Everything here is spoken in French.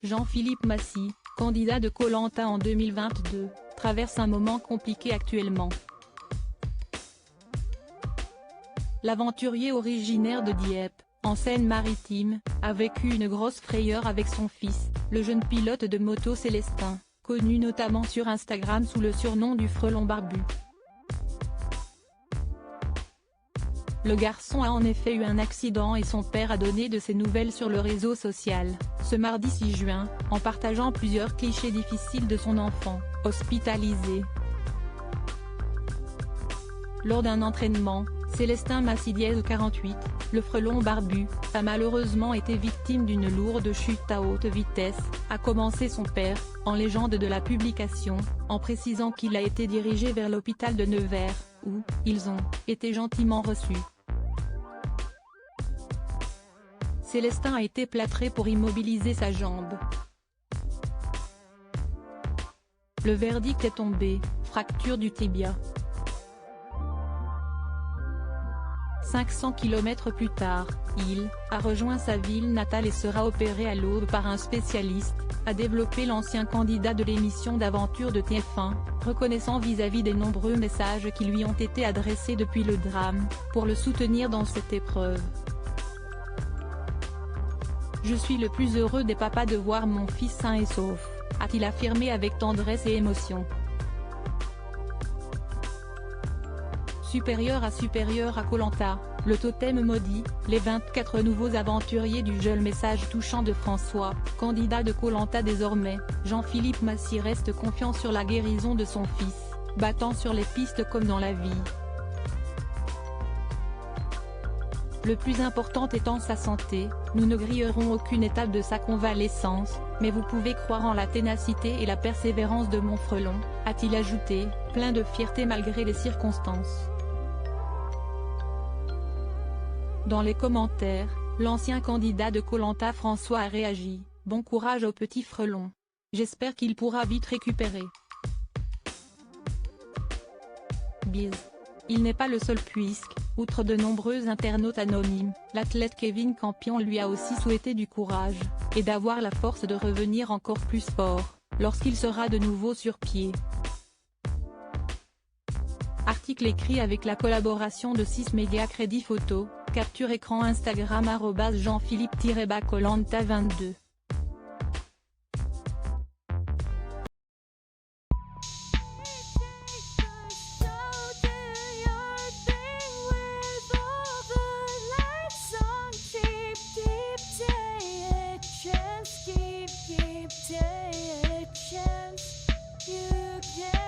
Jean-Philippe Massy, candidat de Koh-Lanta en 2022, traverse un moment compliqué actuellement. L'aventurier originaire de Dieppe, en Seine-Maritime, a vécu une grosse frayeur avec son fils, le jeune pilote de moto Célestin, connu notamment sur Instagram sous le surnom du frelon barbu. Le garçon a en effet eu un accident et son père a donné de ses nouvelles sur le réseau social, ce mardi 6 juin, en partageant plusieurs clichés difficiles de son enfant, hospitalisé. Lors d'un entraînement, Célestin Massy 48, le frelon barbu, a malheureusement été victime d'une lourde chute à haute vitesse, a commencé son père, en légende de la publication, en précisant qu'il a été dirigé vers l'hôpital de Nevers, où ils ont été gentiment reçus. Célestin a été plâtré pour immobiliser sa jambe. Le verdict est tombé, fracture du tibia. 500 km plus tard, il a rejoint sa ville natale et sera opéré à l'aube par un spécialiste, a développé l'ancien candidat de l'émission d'aventure de TF1, reconnaissant vis-à-vis des nombreux messages qui lui ont été adressés depuis le drame, pour le soutenir dans cette épreuve. « Je suis le plus heureux des papas de voir mon fils sain et sauf », a-t-il affirmé avec tendresse et émotion. Supérieur à Koh-Lanta, le totem maudit, les 24 nouveaux aventuriers du jeune message touchant de François, candidat de Koh-Lanta désormais, Jean-Philippe Massy reste confiant sur la guérison de son fils, battant sur les pistes comme dans la vie. Le plus important étant sa santé, nous ne grillerons aucune étape de sa convalescence, mais vous pouvez croire en la ténacité et la persévérance de mon frelon, a-t-il ajouté, plein de fierté malgré les circonstances. Dans les commentaires, l'ancien candidat de Koh-Lanta François a réagi, « Bon courage au petit frelon. J'espère qu'il pourra vite récupérer. Bise. » Il n'est pas le seul puisque, outre de nombreux internautes anonymes, l'athlète Kevin Campion lui a aussi souhaité du courage, et d'avoir la force de revenir encore plus fort, lorsqu'il sera de nouveau sur pied. Article écrit avec la collaboration de 6 médias Crédit Photo, capture écran Instagram @Jean-Philippe-Koh-Lanta 22. Keep taking a chance, you can